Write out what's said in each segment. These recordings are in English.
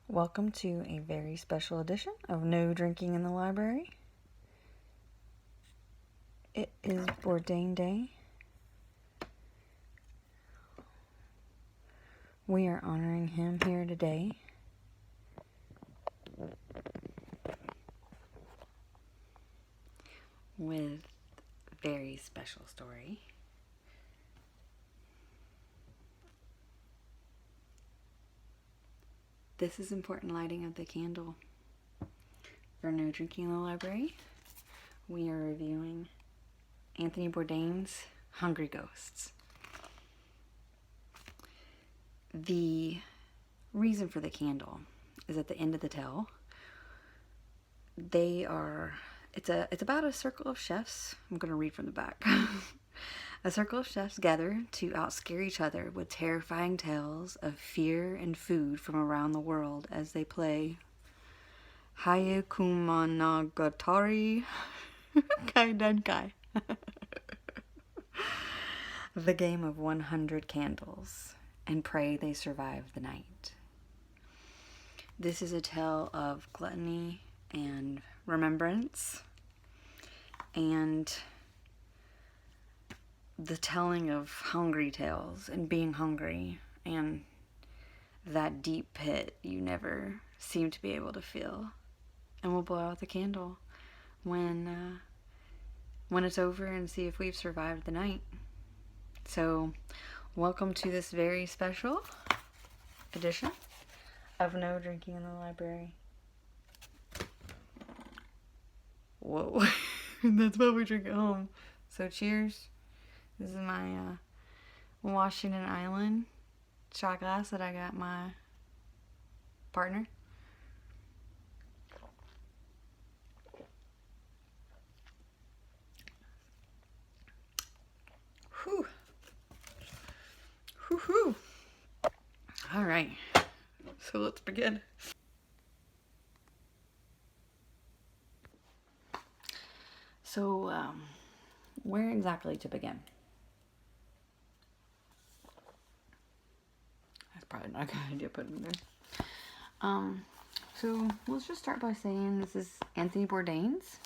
Welcome to a very special edition of No Drinking in the Library. It is Bourdain Day. We are honoring him here today. With a very special story. This is important lighting of the candle. For No Drinking in the Library, we are reviewing Anthony Bourdain's Hungry Ghosts. The reason for the candle is at the end of the tale. It's about a circle of chefs. I'm going to read from the back. A circle of chefs gather to outscare each other with terrifying tales of fear and food from around the world as they play Hayekumonogatari Kaidenkai. The game of 100 candles, and pray they survive the night. This is a tale of gluttony and remembrance, and the telling of hungry tales and being hungry and that deep pit you never seem to be able to feel. And we'll blow out the candle when it's over and see if we've survived the night. So, welcome to this very special edition of No Drinking in the Library. Whoa, that's what we drink at home. So cheers. This is my Washington Island shot glass that I got my partner. Whew. Whew. All right, so let's begin. So, where exactly to begin? That's probably not a good idea putting it there. So let's just start by saying this is Anthony Bourdain's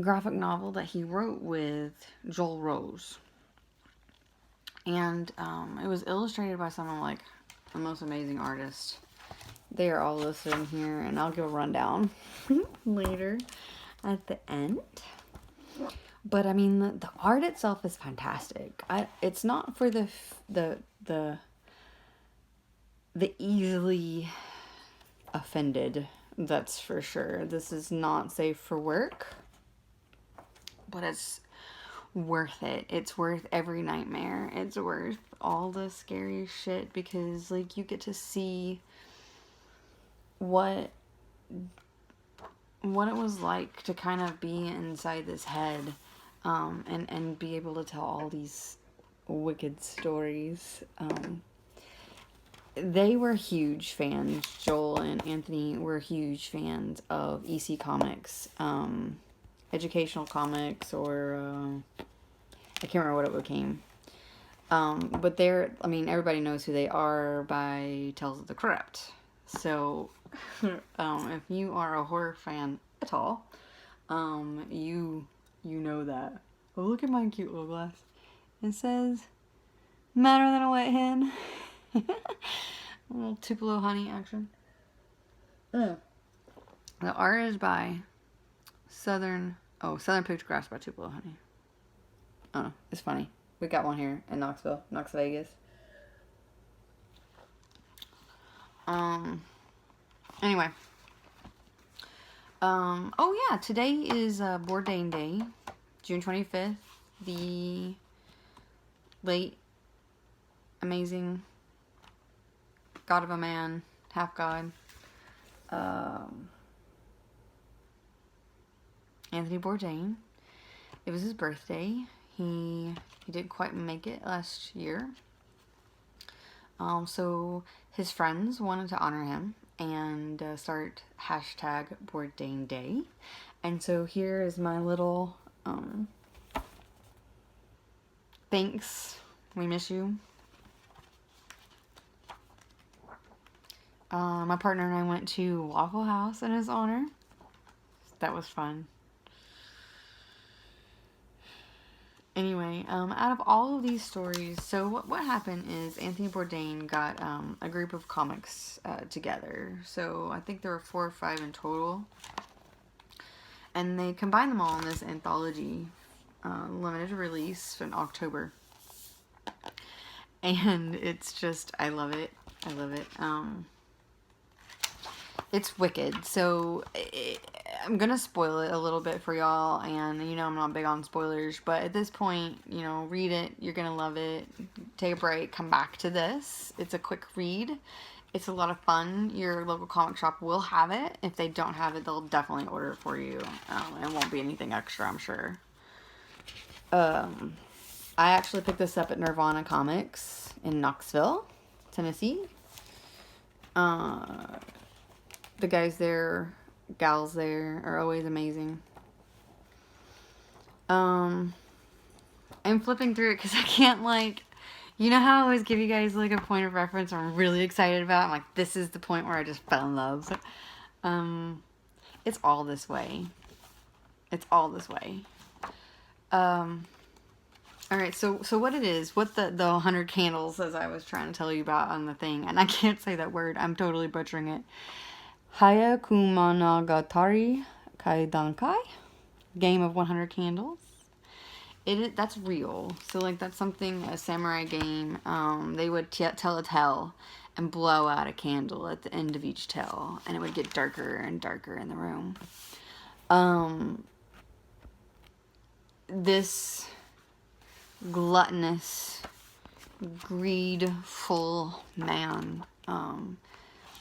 graphic novel that he wrote with Joel Rose. And it was illustrated by someone like the most amazing artist. They are all listed in here, and I'll give a rundown later at the end. But I mean, the art itself is fantastic. It's not for the easily offended, that's for sure. This is not safe for work, but it's worth it. It's worth every nightmare. It's worth all the scary shit because, like, you get to see what it was like to kind of be inside this head, and be able to tell all these wicked stories. They were huge fans. Joel and Anthony were huge fans of EC Comics, educational comics, or I can't remember what it became. But everybody knows who they are by Tales of the Crypt. So, if you are a horror fan at all, you know that. Oh, look at my cute little glass. It says, "Madder than a wet hen." A little Tupelo honey action. The art is by Southern Pictographs by Tupelo Honey. Oh, it's funny. We got one here in Knox Vegas. Anyway. Oh yeah, today is Bourdain Day, June 25th. The late, amazing god of a man, half god, Anthony Bourdain. It was his birthday. He didn't quite make it last year. So his friends wanted to honor him and start hashtag Bourdain Day. And so here is my little thanks. We miss you. My partner and I went to Waffle House in his honor. That was fun. Anyway, out of all of these stories, so what happened is Anthony Bourdain got a group of comics together. So I think there were 4 or 5 in total. And they combined them all in this anthology, limited release in October. And it's just, I love it. I love it. It's wicked. So I'm going to spoil it a little bit for y'all. And, you know, I'm not big on spoilers. But at this point, you know, read it. You're going to love it. Take a break. Come back to this. It's a quick read. It's a lot of fun. Your local comic shop will have it. If they don't have it, they'll definitely order it for you. It won't be anything extra, I'm sure. I actually picked this up at Nirvana Comics in Knoxville, Tennessee. The guys there, gals there, are always amazing. I'm flipping through it because I can't, like, you know how I always give you guys, like, a point of reference I'm really excited about? I'm like, this is the point where I just fell in love. It's all this way. It's all this way. Alright, so what it is, what the 100 candles, as I was trying to tell you about on the thing, and I can't say that word, I'm totally butchering it. Hayakumanagatari Kaidankai, game of 100 candles. That's real. So, like, that's something, a samurai game, they would tell a tale and blow out a candle at the end of each tale, and it would get darker and darker in the room. This gluttonous, greedful man,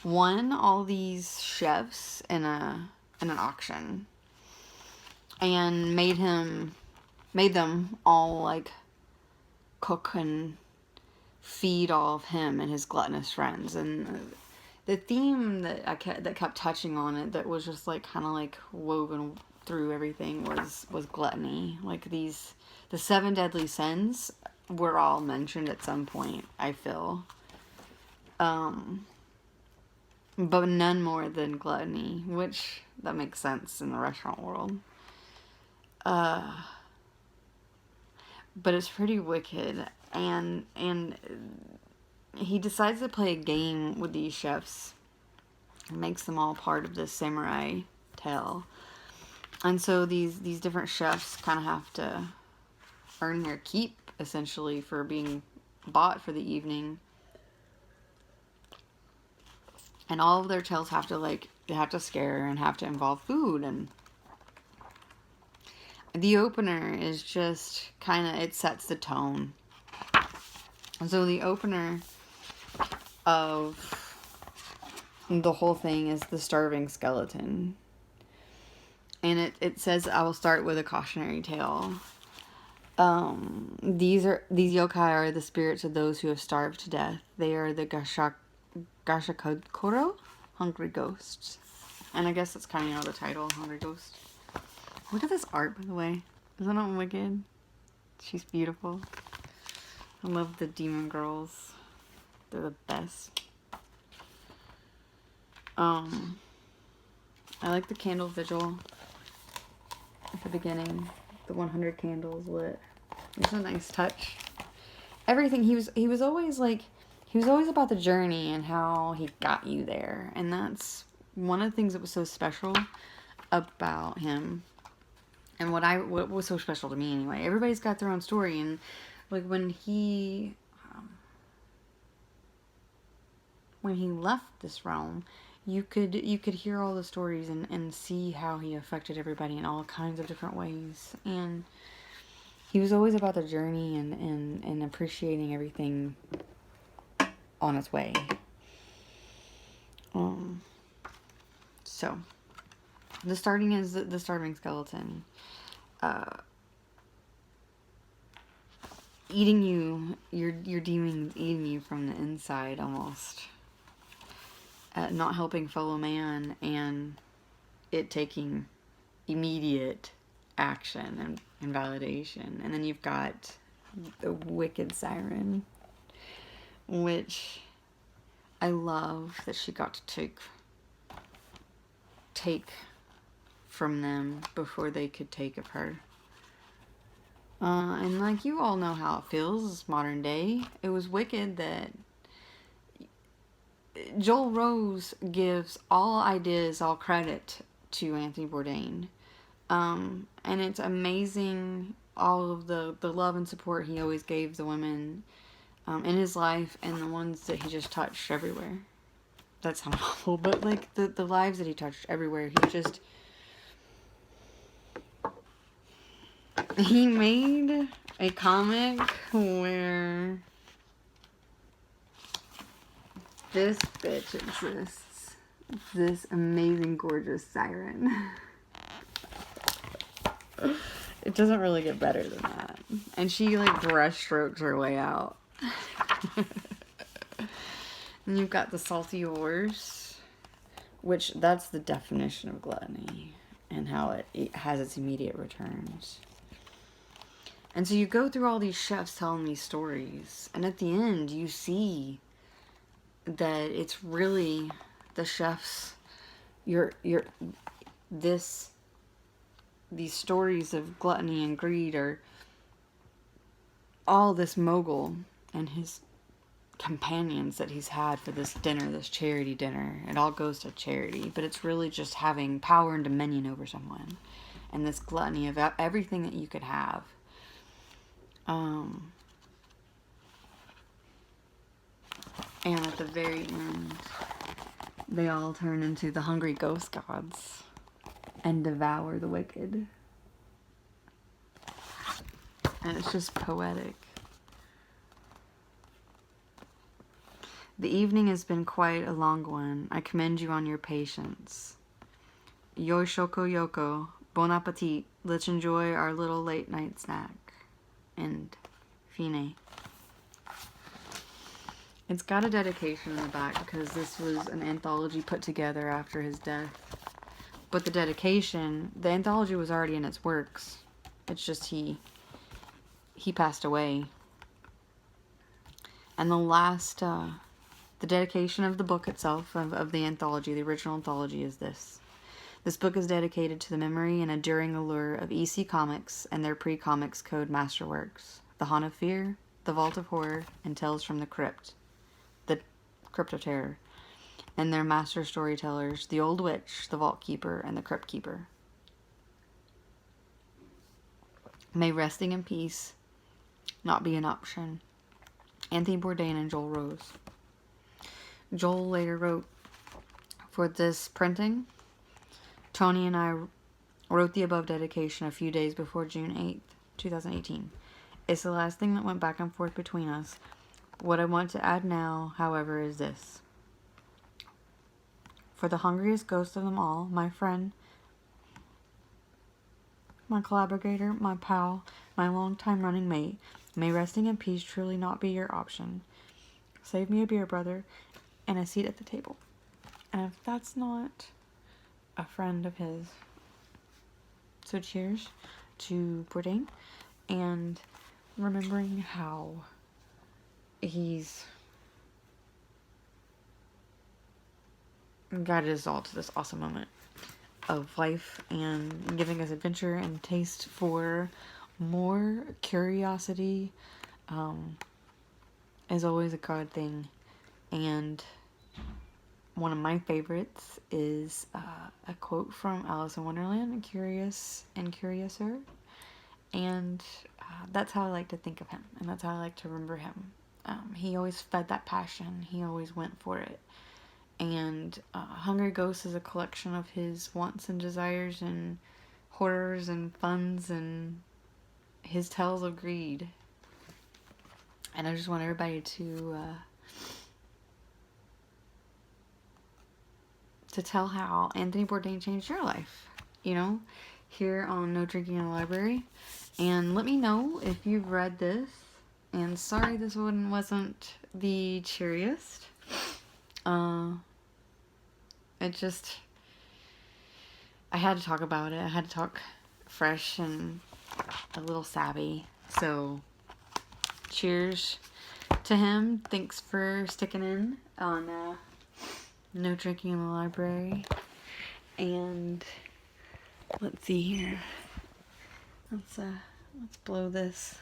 won all these chefs in an auction, and made them all, like, cook and feed all of him and his gluttonous friends. And the theme that kept touching on it, that was just, like, kind of, like, woven through everything, was gluttony. Like, the 7 deadly sins were all mentioned at some point, I feel. But none more than gluttony, which, that makes sense in the restaurant world. But it's pretty wicked, and he decides to play a game with these chefs, and makes them all part of this samurai tale. And so these different chefs kind of have to earn their keep, essentially, for being bought for the evening. And all of their tales have to, like, they have to scare and have to involve food. And the opener is just kind of, it sets the tone. So the opener of the whole thing is the starving skeleton. And it says, I will start with a cautionary tale. These yokai are the spirits of those who have starved to death. They are the Gashakokoro, hungry ghosts. And I guess that's kind of, you know, the title, Hungry Ghost. Look at this art, by the way. Isn't that wicked? She's beautiful. I love the demon girls. They're the best. I like the candle vigil at the beginning. The 100 candles lit. It's a nice touch. Everything, he was always like, he was always about the journey and how he got you there. And that's one of the things that was so special about him. And what was so special to me anyway. Everybody's got their own story. And, like, when he left this realm, you could hear all the stories and see how he affected everybody in all kinds of different ways. And he was always about the journey and appreciating everything on its way. So the starting is the starving skeleton. Eating you, your demons eating you from the inside almost. Not helping fellow man, and it taking immediate action and validation. And then you've got the wicked siren, which I love that she got to take from them before they could take of her. And like, you all know how it feels. It's modern day. It was wicked that Joel Rose gives all ideas, all credit to Anthony Bourdain. And it's amazing all of the love and support he always gave the women in his life, and the ones that he just touched everywhere. That sounds awful, but like the lives that he touched everywhere, he made a comic where this bitch exists. This amazing, gorgeous siren. It doesn't really get better than that. And she like brush strokes her way out. And you've got the salty horse, which that's the definition of gluttony and how it has its immediate returns. And so you go through all these chefs telling these stories, and at the end you see that it's really the chefs, these stories of gluttony and greed are all this mogul and his companions that he's had for this dinner, this charity dinner. It all goes to charity, but it's really just having power and dominion over someone, and this gluttony of everything that you could have. And at the very end, they all turn into the hungry ghost gods and devour the wicked. And it's just poetic. The evening has been quite a long one. I commend you on your patience. Yoshoko yoko, bon appetit. Let's enjoy our little late night snack. And fine. It's got a dedication in the back because this was an anthology put together after his death. But the dedication, the anthology was already in its works. It's just he passed away. And the dedication of the book itself, of the anthology, the original anthology, is this. This book is dedicated to the memory and enduring allure of EC Comics and their pre-Comics Code masterworks, The Haunt of Fear, The Vault of Horror, and Tales from the Crypt, the Crypt of Terror, and their master storytellers, The Old Witch, The Vault Keeper, and The Crypt Keeper. May resting in peace not be an option. Anthony Bourdain and Joel Rose. Joel later wrote, for this printing, Tony and I wrote the above dedication a few days before June 8th, 2018. It's the last thing that went back and forth between us. What I want to add now, however, is this. For the hungriest ghost of them all, my friend, my collaborator, my pal, my long-time running mate, may resting in peace truly not be your option. Save me a beer, brother, and a seat at the table. And if that's not a friend of his, so cheers to Bourdain, and remembering how he's guided us all to this awesome moment of life and giving us adventure and taste for more curiosity. Is always a God thing. And one of my favorites is a quote from Alice in Wonderland, Curious and Curiouser. And that's how I like to think of him, and that's how I like to remember him. He always fed that passion. He always went for it. And Hungry Ghost is a collection of his wants and desires and horrors and funs and his tales of greed. And I just want everybody to tell how Anthony Bourdain changed your life, you know, here on No Drinking in the Library. And let me know if you've read this. And sorry this one wasn't the cheeriest. I had to talk about it. I had to talk fresh and a little savvy. So, cheers to him. Thanks for sticking in on no drinking in the library. And let's see here. Let's blow this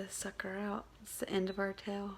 sucker out. It's the end of our tale.